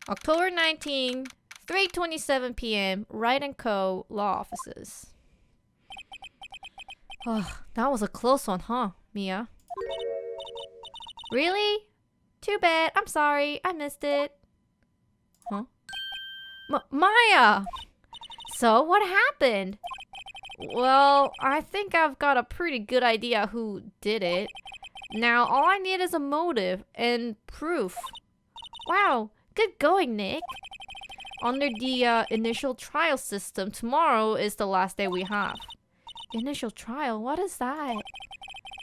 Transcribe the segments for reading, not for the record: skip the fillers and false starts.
October 19, 3:27 p.m. Wright & Co. Law Offices. Oh, that was a close one, huh, Mia? Really? Too bad. I'm sorry. I missed it. Huh? Maya! So, what happened? Well, I think I've got a pretty good idea who did it. Now, all I need is a motive and proof. Wow, good going, Nick. Under the initial trial system, tomorrow is the last day we have. Initial trial? What is that?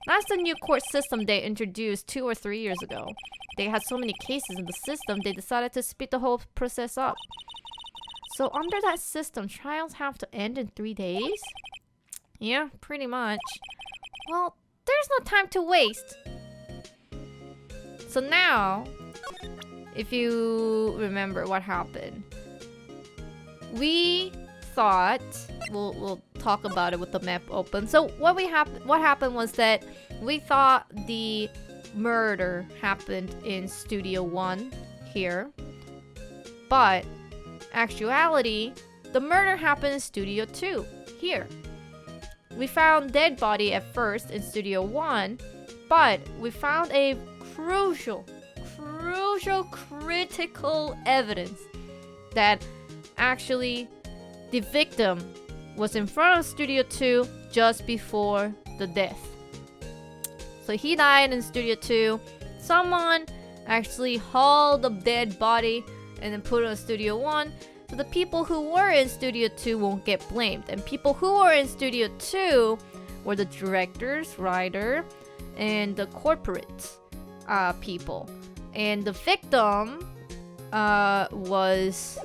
That's the new court system they introduced 2 or 3 years ago. They had so many cases in the system, they decided to speed the whole process up. So under that system, trials have to end in 3 days? Yeah, pretty much. Well, there's no time to waste. So now, if you remember what happened, we thought we'll talk about it with the map open. So what happened was that we thought the murder happened in Studio 1 here, but actuality, the murder happened in Studio 2 here. We found dead body at first in Studio 1, but we found a critical evidence that actually the victim was in front of Studio 2 just before the death. So he died in Studio 2. Someone actually hauled the dead body and then put it in Studio 1. So the people who were in Studio 2 won't get blamed. And people who were in Studio 2 were the directors, writer, and the corporate people. And the victim was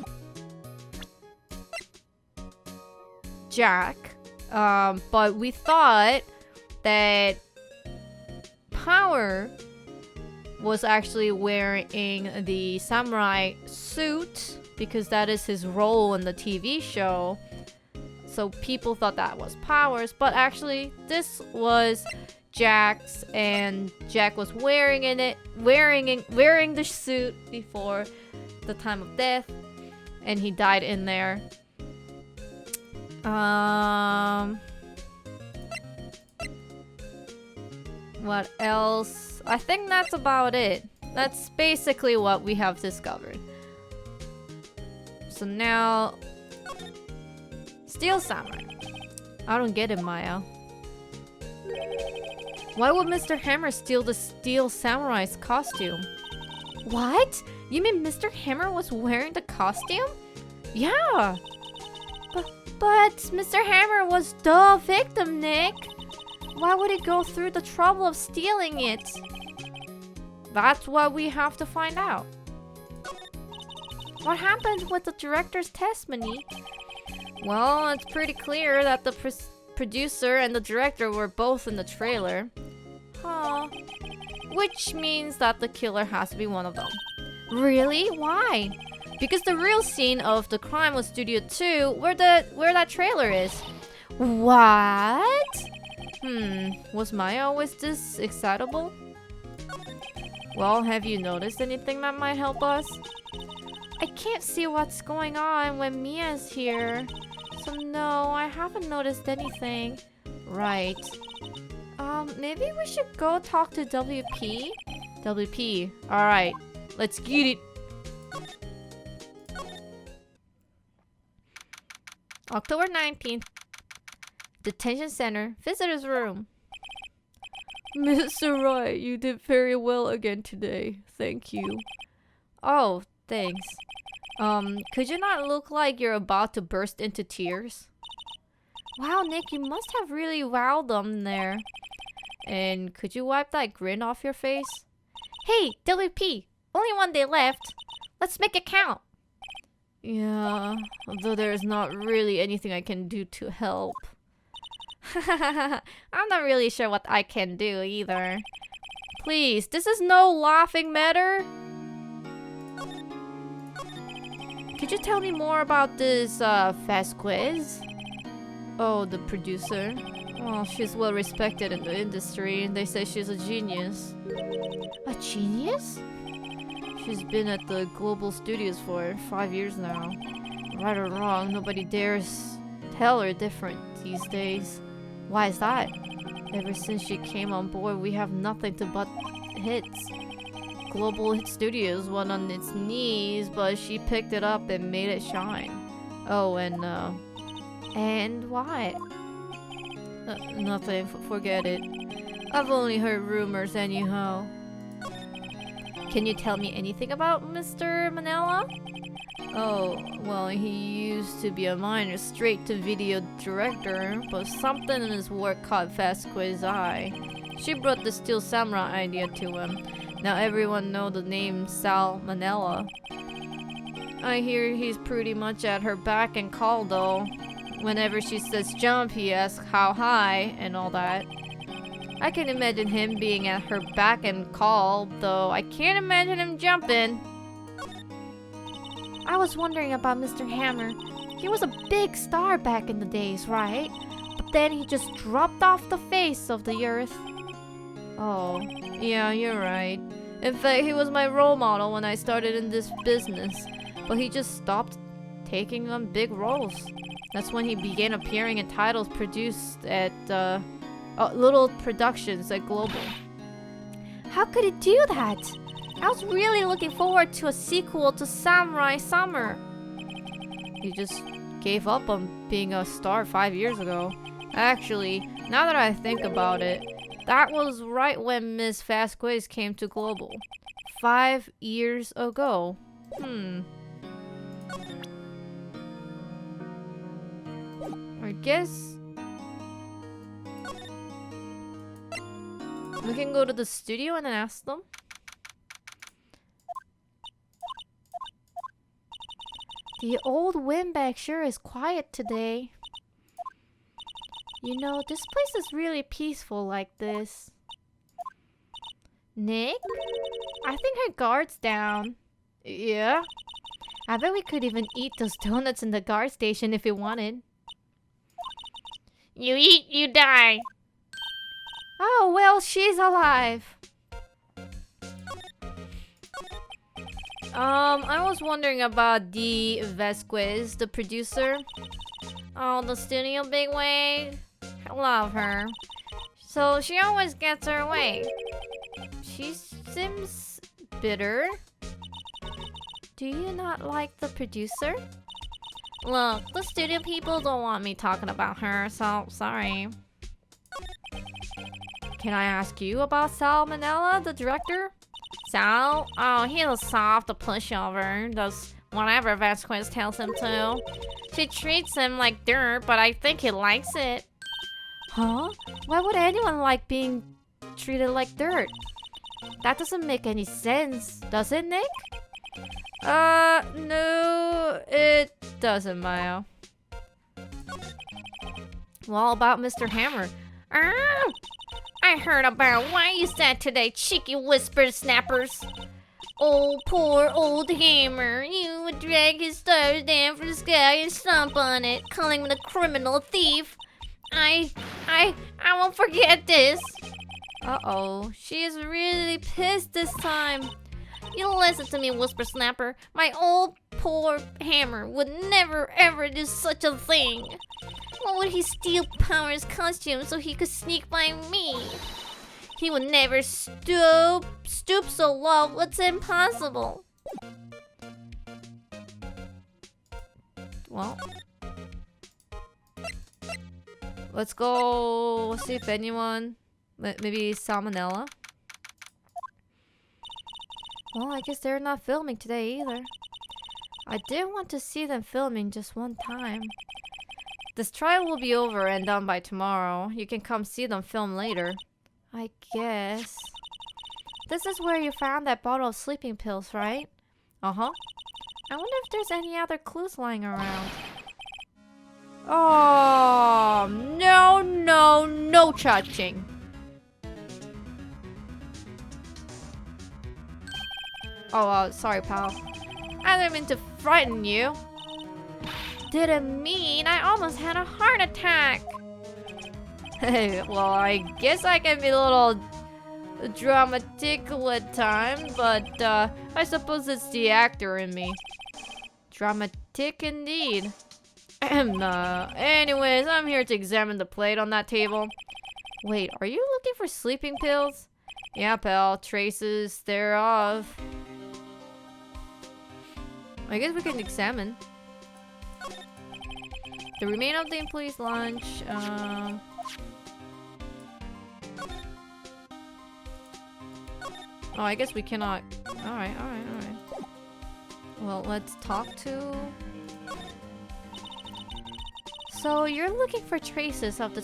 Jack. But we thought that Power was actually wearing the samurai suit because that is his role in the TV show. So people thought that was Powers, but actually this was Jack's, and Jack was wearing the suit before the time of death, and he died in there. What else? I think that's about it. That's basically what we have discovered. So now, Steel Samurai. I don't get it, Maya. Why would Mr. Hammer steal the Steel Samurai's costume? What? You mean Mr. Hammer was wearing the costume? Yeah. But Mr. Hammer was the victim, Nick. Why would he go through the trouble of stealing it? That's what we have to find out. What happened with the director's testimony? Well, it's pretty clear that the producer and the director were both in the trailer. Huh. Which means that the killer has to be one of them. Really? Why? Because the real scene of the crime was Studio 2, where that trailer is. What? Was Maya always this excitable? Well, have you noticed anything that might help us? I can't see what's going on when Mia's here. So no, I haven't noticed anything. Right. Maybe we should go talk to WP? WP. Alright, let's get it. October 19th. Detention Center. Visitor's room. Mr. Wright, you did very well again today. Thank you. Oh, thanks. Could you not look like you're about to burst into tears? Wow, Nick, you must have really wowed them there. And could you wipe that grin off your face? Hey, WP! Only one day left. Let's make it count. Yeah, although there's not really anything I can do to help. I'm not really sure what I can do either. Please, this is no laughing matter. Could you tell me more about this fast quiz? Oh, the producer. Well, she's well respected in the industry, and they say she's a genius. A genius? She's been at the Global Studios for 5 years now. Right or wrong, nobody dares tell her different these days. Why is that? Ever since she came on board, we have nothing but hits. Global Hit Studios went on its knees, but she picked it up and made it shine. Oh, and what? Nothing. Forget it. I've only heard rumors anyhow. Can you tell me anything about Mr. Manila? Oh, well, he used to be a minor straight-to-video director, but something in his work caught Vasquez's eye. She brought the Steel Samurai idea to him. Now everyone knows the name Sal Manila. I hear he's pretty much at her beck and call though. Whenever she says jump, he asks how high and all that. I can imagine him being at her beck and call, though I can't imagine him jumping. I was wondering about Mr. Hammer. He was a big star back in the days, right? But then he just dropped off the face of the earth. Oh, yeah, you're right. In fact, he was my role model when I started in this business. But he just stopped taking on big roles. That's when he began appearing in titles produced at, little productions at Global. How could he do that? I was really looking forward to a sequel to Samurai Summer. He just gave up on being a star 5 years ago. Actually, now that I think about it, that was right when Miss Vasquez came to Global. 5 years ago. I guess we can go to the studio and ask them. The old windbag sure is quiet today. You know, this place is really peaceful like this. Nick? I think her guard's down. Yeah? I bet we could even eat those donuts in the guard station if we wanted. You eat, you die. Oh, well, she's alive. I was wondering about the Vasquez, the producer. Oh, the studio bigwig. I love her. So she always gets her way. She seems bitter. Do you not like the producer? Look, the studio people don't want me talking about her, so sorry. Can I ask you about Sal Manila, the director? Sal? Oh, he's a soft pushover. Does whatever Vasquez tells him to. She treats him like dirt, but I think he likes it. Huh? Why would anyone like being treated like dirt? That doesn't make any sense, does it, Nick? No, it doesn't, Maya. Well, about Mr. Hammer. I heard about what you said today, cheeky whisper snappers. Oh, poor old Hammer. You would drag his stars down from the sky and stomp on it, calling him a criminal thief. I won't forget this. Uh-oh, she is really pissed this time. You listen to me, Whisper Snapper. My old poor Hammer would never ever do such a thing. Why would he steal Power's costume so he could sneak by me? He would never stoop so low. It's impossible. Well, let's go see if anyone, maybe Salmonella. Well, I guess they're not filming today either. I did want to see them filming just one time. This trial will be over and done by tomorrow. You can come see them film later. I guess. This is where you found that bottle of sleeping pills, right? Uh-huh. I wonder if there's any other clues lying around. Oh, no touching. Oh, sorry, pal. I didn't mean to frighten you. Didn't mean. I almost had a heart attack. Hey, well, I guess I can be a little dramatic time, but I suppose it's the actor in me. Dramatic indeed. Anyways, I'm here to examine the plate on that table. Wait, are you looking for sleeping pills? Yeah, pal, traces thereof. I guess we can examine. The remainder of the employee's lunch, Oh, I guess we cannot. Alright. Well, let's talk to... So, you're looking for traces of the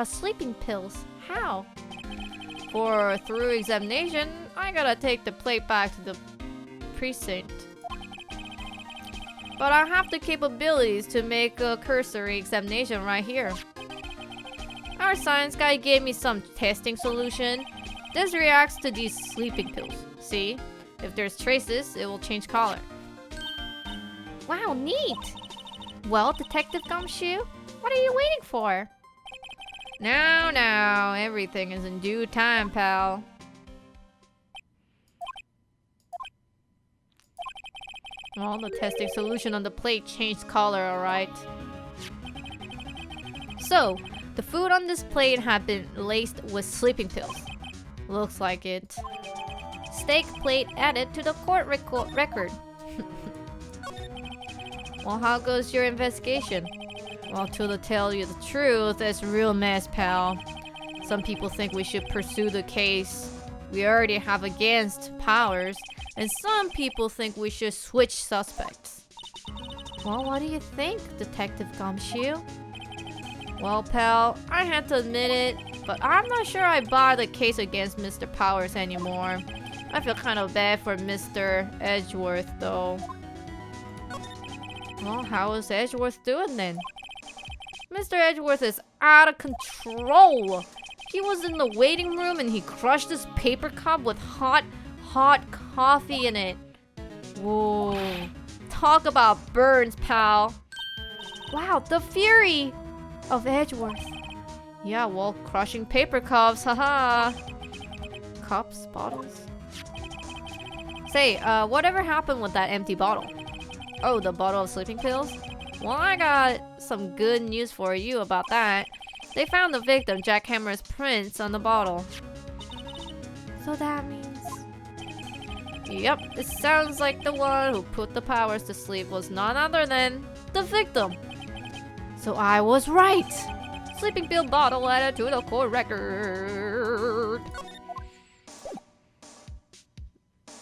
sleeping pills. How? For through examination, I gotta take the plate back to the precinct. But I have the capabilities to make a cursory examination right here. Our science guy gave me some testing solution. This reacts to these sleeping pills. See? If there's traces, it will change color. Wow, neat! Well, Detective Gumshoe, what are you waiting for? Now, everything is in due time, pal. Well, the testing solution on the plate changed color, alright. So, the food on this plate had been laced with sleeping pills. Looks like it. Steak plate added to the court record. Well, how goes your investigation? Well, to tell you the truth, it's a real mess, pal. Some people think we should pursue the case we already have against Powers, and some people think we should switch suspects. Well, what do you think, Detective Gumshoe? Well, pal, I had to admit it, but I'm not sure I buy the case against Mr. Powers anymore. I feel kind of bad for Mr. Edgeworth, though. Well, how is Edgeworth doing then? Mr. Edgeworth is out of control. He was in the waiting room and he crushed this paper cup with hot coffee in it. Whoa. Talk about burns, pal. Wow, the fury of Edgeworth. Yeah, well, crushing paper cups, haha. Cups, bottles. Say, whatever happened with that empty bottle? Oh, the bottle of sleeping pills? Well, I got some good news for you about that. They found the victim, Jack Hammer's prints on the bottle. So that means... Yep, it sounds like the one who put the Powers to sleep was none other than the victim. So I was right. Sleeping pill bottle added to the court record.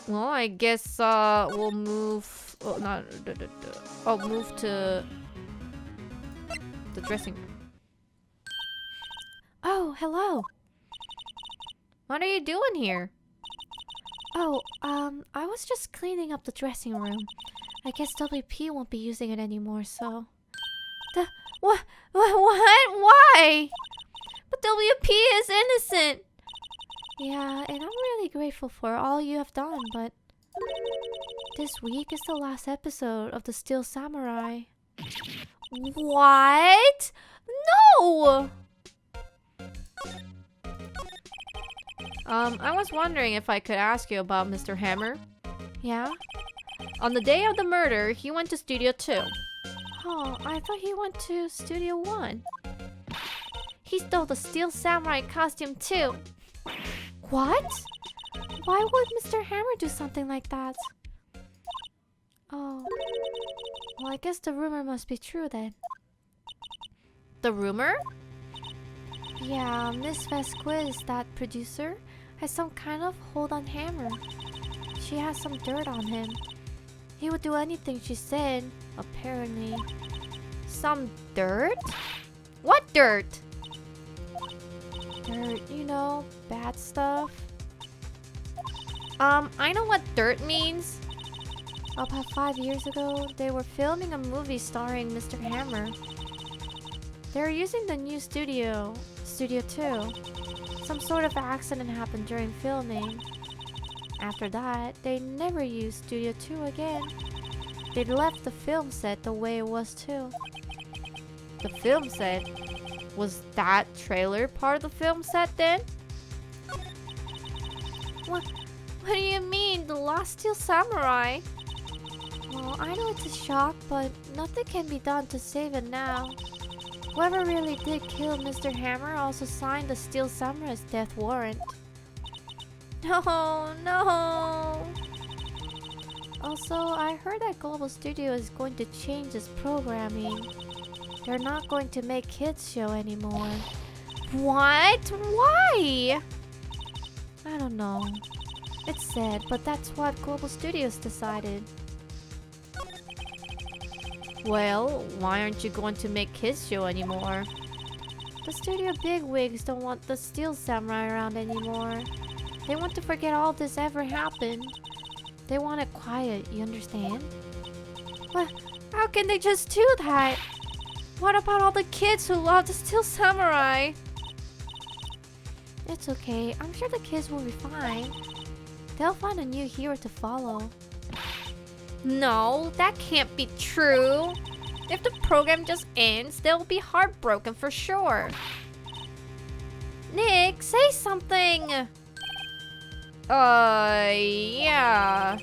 Well, I guess we'll move... Oh, not... I'll move to... the dressing room. Oh, hello. What are you doing here? Oh, I was just cleaning up the dressing room. I guess WP won't be using it anymore, so... What? Why? But WP is innocent! Yeah, and I'm really grateful for all you have done, but... This week is the last episode of The Steel Samurai. What? No! I was wondering if I could ask you about Mr. Hammer. Yeah? On the day of the murder, he went to Studio 2. Oh, I thought he went to Studio 1. He stole the Steel Samurai costume too. What? Why would Mr. Hammer do something like that? Oh. Well, I guess the rumor must be true then. The rumor? Yeah, Miss Vasquez, that producer, has some kind of hold on Hammer. She has some dirt on him. He would do anything she said, apparently. Some dirt? What dirt? Dirt, you know, bad stuff. I know what dirt means. About 5 years ago, they were filming a movie starring Mr. Hammer. They were using the new Studio 2. Some sort of accident happened during filming. After that, they never used Studio 2 again. They left the film set the way it was too. The film set? Was that trailer part of the film set then? What do you mean, the Lost Steel Samurai? Well, I know it's a shock, but nothing can be done to save it now. Whoever really did kill Mr. Hammer also signed the Steel Samurai's death warrant. No. Also, I heard that Global Studio is going to change its programming. They're not going to make kids show anymore. What? Why? I don't know. It's sad, but that's what Global Studios decided. Well, why aren't you going to make kids show anymore? The studio bigwigs don't want the Steel Samurai around anymore. They want to forget all this ever happened. They want it quiet, you understand? But how can they just do that? What about all the kids who love the Steel Samurai? It's okay, I'm sure the kids will be fine. They'll find a new hero to follow. No, that can't be true. If the program just ends, they'll be heartbroken for sure. Nick, say something! Yeah.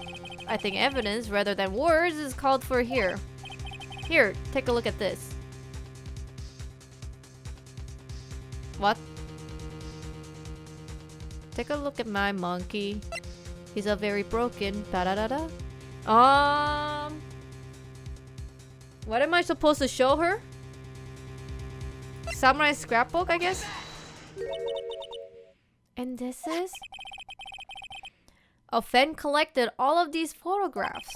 I think evidence rather than words is called for here. Here, take a look at this. What? Take a look at my monkey. He's a very broken ba-da-da-da. What am I supposed to show her? Samurai scrapbook, I guess? And this is? A fan collected all of these photographs.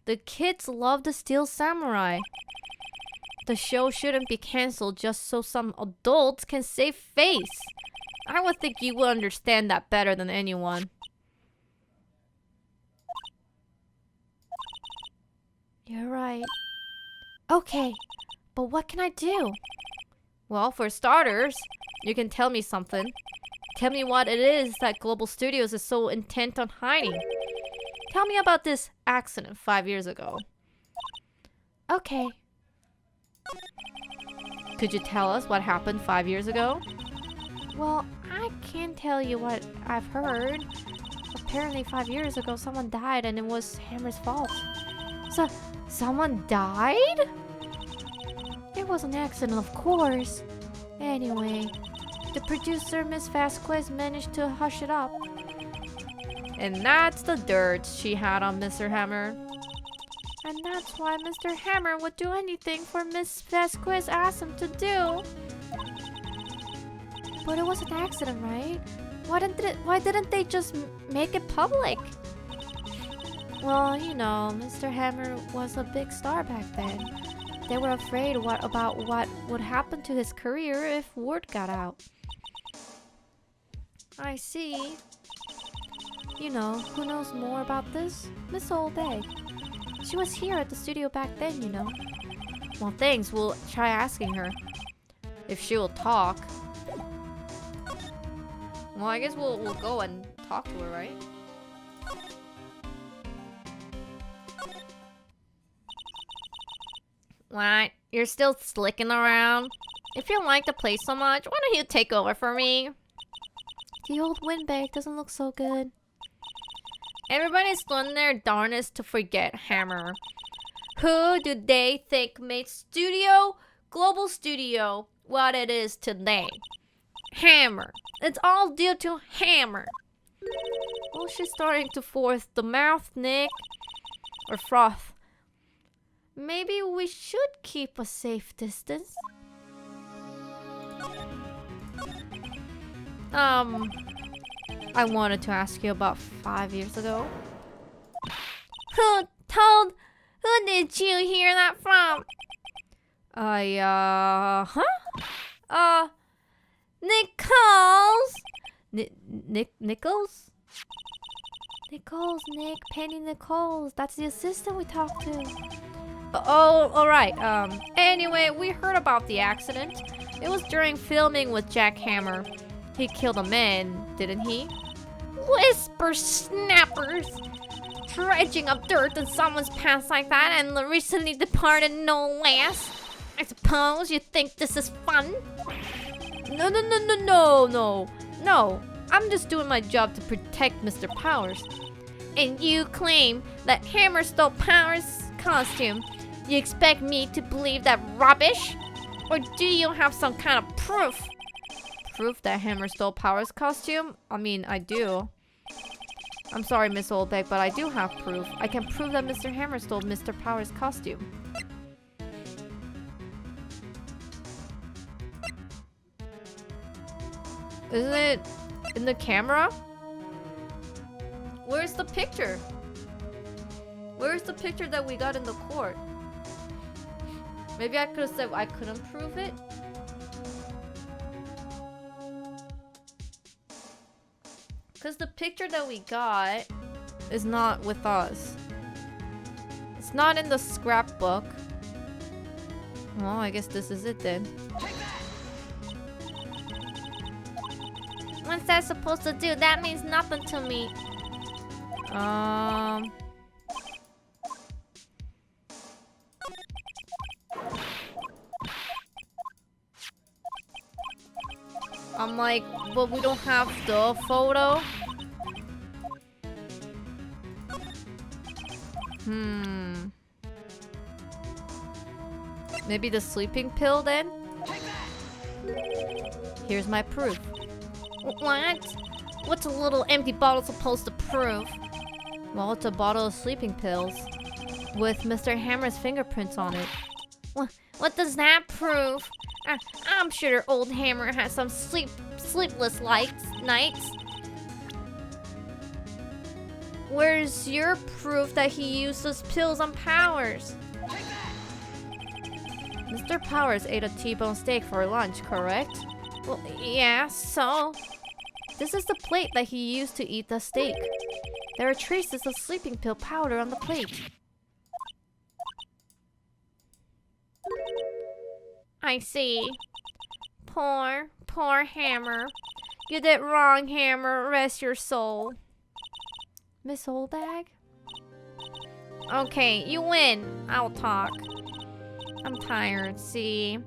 The kids love the Steel Samurai. The show shouldn't be cancelled just so some adults can save face. I would think you would understand that better than anyone. You're right. Okay, but what can I do? Well, for starters, you can tell me something. Tell me what it is that Global Studios is so intent on hiding. Tell me about this accident 5 years ago. Okay. Could you tell us what happened 5 years ago? Well, I can't tell you what I've heard. Apparently 5 years ago someone died and it was Hammer's fault. So, someone died? It was an accident, of course. Anyway, the producer, Miss Vasquez, managed to hush it up. And that's the dirt she had on Mr. Hammer. And that's why Mr. Hammer would do anything for Miss Vasquez asked him to do. But it was an accident, right? Why didn't they just make it public? Well, you know, Mr. Hammer was a big star back then. They were afraid about what would happen to his career if word got out. I see. You know, who knows more about this? Miss Old Egg. She was here at the studio back then, you know. Well, thanks. We'll try asking her. If she will talk. Well, I guess we'll go and talk to her, right? What? You're still slicking around? If you like the place so much, why don't you take over for me? The old windbag doesn't look so good. Everybody's doing their darnest to forget Hammer. Who do they think made Global Studio, what it is today? Hammer. It's all due to Hammer. Oh, she's starting to froth the mouth, Nick. Or froth. Maybe we should keep a safe distance. I wanted to ask you about 5 years ago. Who did you hear that from? Nichols? Nichols? Nichols, Nick, Penny Nichols. That's the assistant we talked to. Oh, alright. Anyway, we heard about the accident. It was during filming with Jack Hammer. He killed a man, didn't he? Whisper snappers! Dredging up dirt in someone's past like that and the recently departed no less. I suppose you think this is fun? No. I'm just doing my job to protect Mr. Powers. And you claim that Hammer stole Powers' costume. You expect me to believe that rubbish? Or do you have some kind of proof? Proof that Hammer stole Powers' costume? I mean, I do. I'm sorry, Miss Oldbeck, but I do have proof. I can prove that Mr. Hammer stole Mr. Powers' costume. Isn't it in the camera? Where's the picture? Where's the picture that we got in the court? Maybe I could have said I couldn't prove it. Because the picture that we got is not with us. It's not in the scrapbook. Well, I guess this is it then. What's that supposed to do? That means nothing to me. I'm like, but we don't have the photo. Maybe the sleeping pill then? Here's my proof. What? What's a little empty bottle supposed to prove? Well, it's a bottle of sleeping pills with Mr. Hammer's fingerprints on it. What does that prove? I'm sure old Hammer has some sleepless nights. Where's your proof that he used those pills on Powers? Mr. Powers ate a T-bone steak for lunch, correct? Well, yeah, so... This is the plate that he used to eat the steak. There are traces of sleeping pill powder on the plate. I see. Poor Hammer. You did wrong, Hammer. Rest your soul. Miss Oldbag? Okay, you win. I'll talk. I'm tired, see?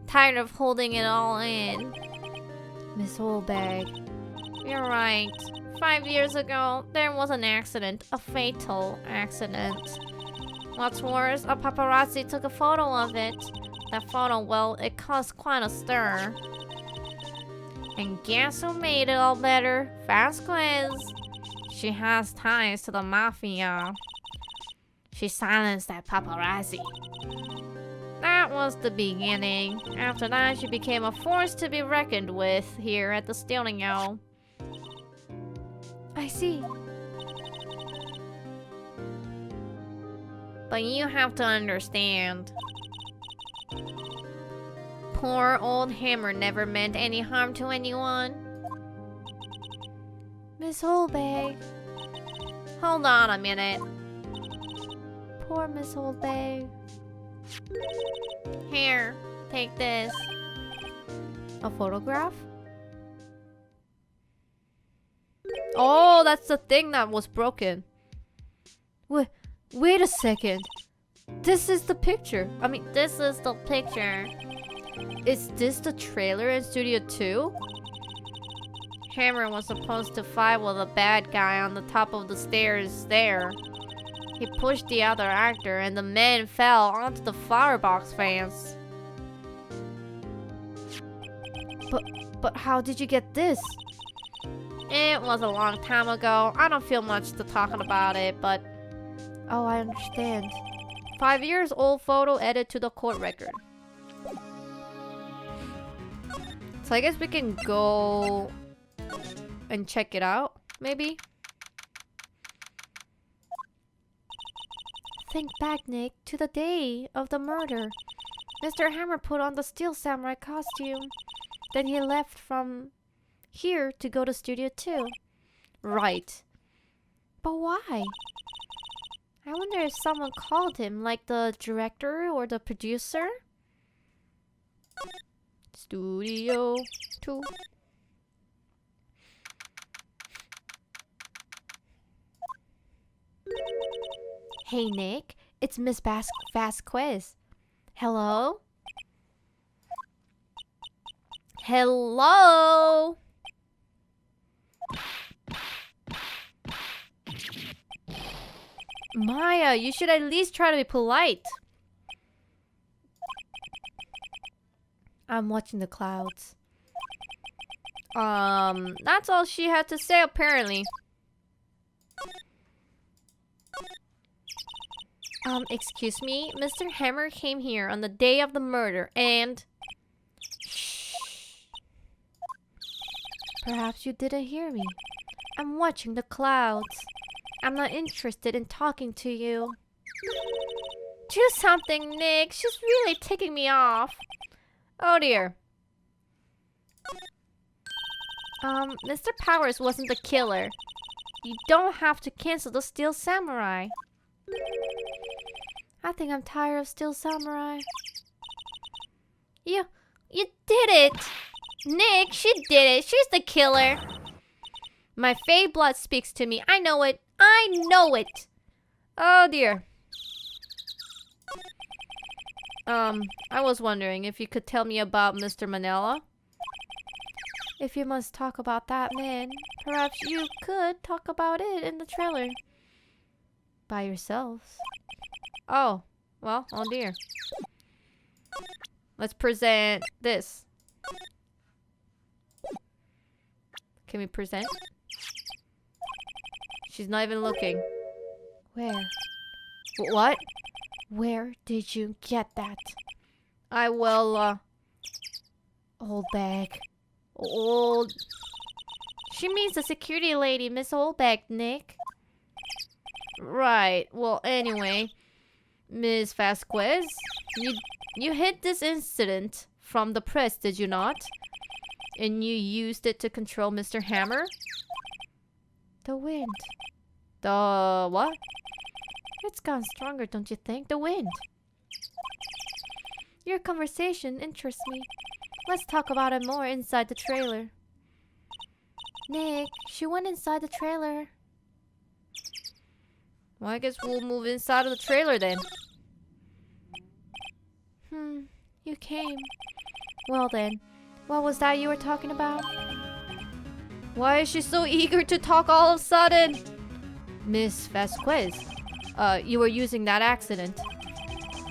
Tired of holding it all in. Miss Oldbag. You're right. 5 years ago, there was an accident. A fatal accident. What's worse, a paparazzi took a photo of it. That photo, well, it caused quite a stir. And guess who made it all better? Vasquez. She has ties to the mafia. She silenced that paparazzi. That was the beginning. After that, she became a force to be reckoned with here at the studio. I see. But you have to understand. Poor old Hammer never meant any harm to anyone. Miss Holbay. Hold on a minute. Poor Miss Holbay. Here, take this. A photograph? Oh, that's the thing that was broken. Wait a second. This is the picture. I mean, this is the picture. Is this the trailer in Studio 2? Hammer was supposed to fight with a bad guy on the top of the stairs there. He pushed the other actor and the man fell onto the firebox fence. But how did you get this? It was a long time ago. I don't feel much to talking about it, but... Oh, I understand. 5 years old photo added to the court record. So I guess we can go and check it out, maybe? Think back, Nick, to the day of the murder. Mr. Hammer put on the Steel Samurai costume. Then he left from here to go to Studio 2. Right. But why? I wonder if someone called him, like the director or the producer? Studio 2. Hey Nick, it's Miss Vasquez. Hello? Hello? Maya, you should at least try to be polite. I'm watching the clouds. That's all she had to say apparently. Excuse me? Mr. Hammer came here on the day of the murder and... Shh. Perhaps you didn't hear me. I'm watching the clouds. I'm not interested in talking to you. Do something, Nick. She's really ticking me off. Oh dear. Mr. Powers wasn't the killer. You don't have to cancel the Steel Samurai. I think I'm tired of Steel Samurai. You did it! Nick, she did it. She's the killer. My fey blood speaks to me. I know it. I know it. Oh dear. I was wondering if you could tell me about Mr. Manila. If you must talk about that man, perhaps you could talk about it in the trailer. By yourselves. Oh, well, oh dear. Let's present this. Can we present? She's not even looking. Where? What? Where did you get that? I will, old bag. Old... She means the security lady, Miss Oldbag, Nick. Right. Well, anyway, Miss Vasquez, you hid this incident from the press, did you not? And you used it to control Mr. Hammer? The wind. The what? It's gone stronger, don't you think? The wind. Your conversation interests me. Let's talk about it more inside the trailer. Nick, she went inside the trailer. Well, I guess we'll move inside of the trailer then. You came. Well then, what was that you were talking about? Why is she so eager to talk all of a sudden? Miss Vasquez, you were using that accident.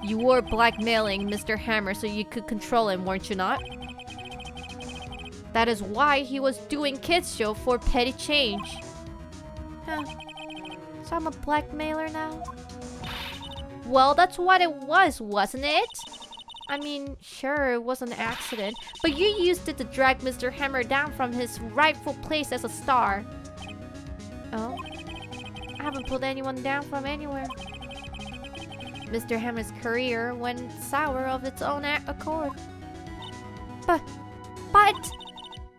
You were blackmailing Mr. Hammer so you could control him, weren't you not? That is why he was doing kids show for petty change. Huh. So I'm a blackmailer now? Well, that's what it was, wasn't it? I mean, sure, it was an accident, but you used it to drag Mr. Hammer down from his rightful place as a star. Oh? I haven't pulled anyone down from anywhere. Mr. Hammer's career went sour of its own accord. But...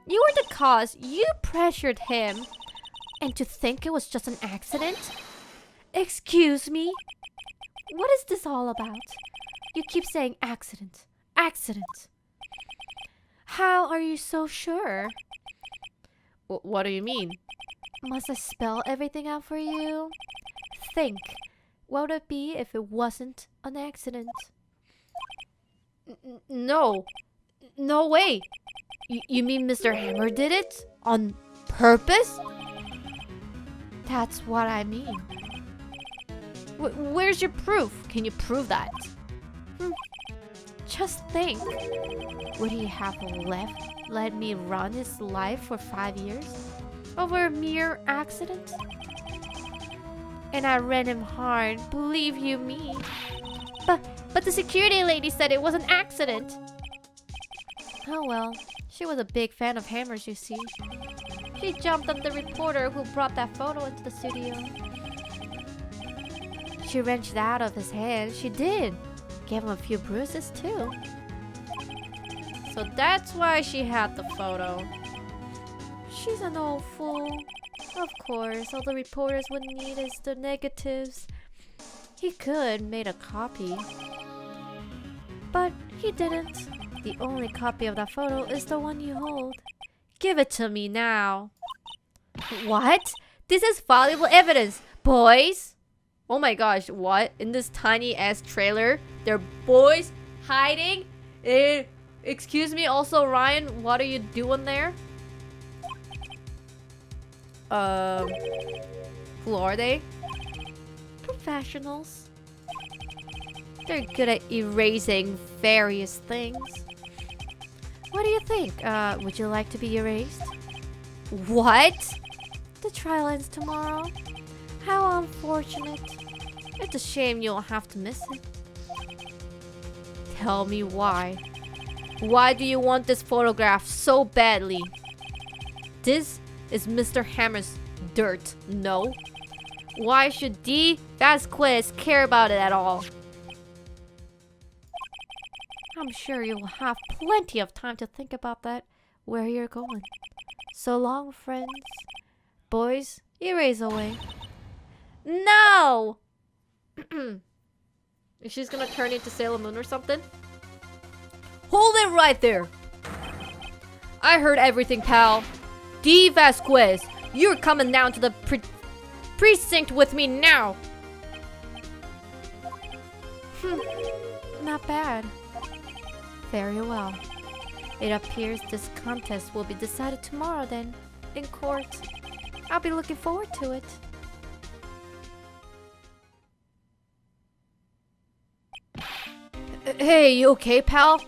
You were the cause. You pressured him. And to think it was just an accident? Excuse me? What is this all about? You keep saying accident. Accident. How are you so sure? What do you mean? Must I spell everything out for you? Think. What would it be if it wasn't an accident? No. No way. You mean Mr. Hammer did it? On purpose? That's what I mean. Where's your proof? Can you prove that? Just think. Would he have let me run his life for 5 years? Over a mere accident? And I ran him hard, believe you me. But the security lady said it was an accident. Oh well, she was a big fan of Hammers, you see. She jumped on the reporter who brought that photo into the studio. She wrenched it out of his hand. She did. Gave him a few bruises too. So that's why she had the photo. She's an old fool. Of course, all the reporters would need is the negatives. He could made a copy. But he didn't. The only copy of that photo is the one you hold. Give it to me now. What? This is valuable evidence, boys! Oh my gosh, what? In this tiny ass trailer, there are boys hiding? Excuse me, also Ryan, what are you doing there? Who are they? Professionals. They're good at erasing various things. What do you think? Would you like to be erased? What? The trial ends tomorrow. How unfortunate. It's a shame you'll have to miss it. Tell me why. Why do you want this photograph so badly? This is Mr. Hammer's dirt, no? Why should D. Vasquez care about it at all? I'm sure you'll have plenty of time to think about that, where you're going. So long, friends. Boys, erase away. No! Is she gonna turn into Sailor Moon or something? Hold it right there! I heard everything, pal. D. Vasquez, you're coming down to the precinct with me now! Not bad. Very well. It appears this contest will be decided tomorrow then, in court. I'll be looking forward to it. Hey, you okay, pal?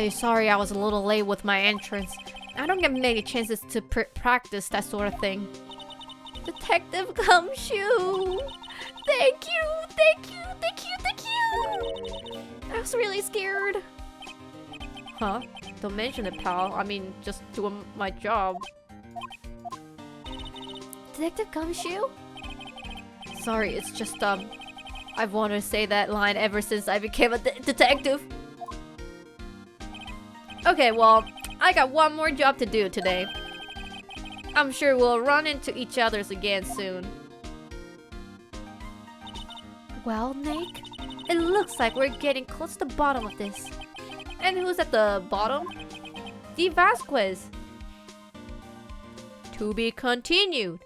Sorry I was a little late with my entrance. I don't get many chances to practice that sort of thing. Detective Gumshoe! Thank you! Thank you! Thank you! Thank you! I was really scared. Huh? Don't mention it, pal. I mean, just doing my job. Detective Gumshoe? Sorry, it's just, I've wanted to say that line ever since I became a detective. Okay, well, I got one more job to do today. I'm sure we'll run into each other again soon. Well, Nick, it looks like we're getting close to the bottom of this. And who's at the bottom? D. Vasquez. To be continued.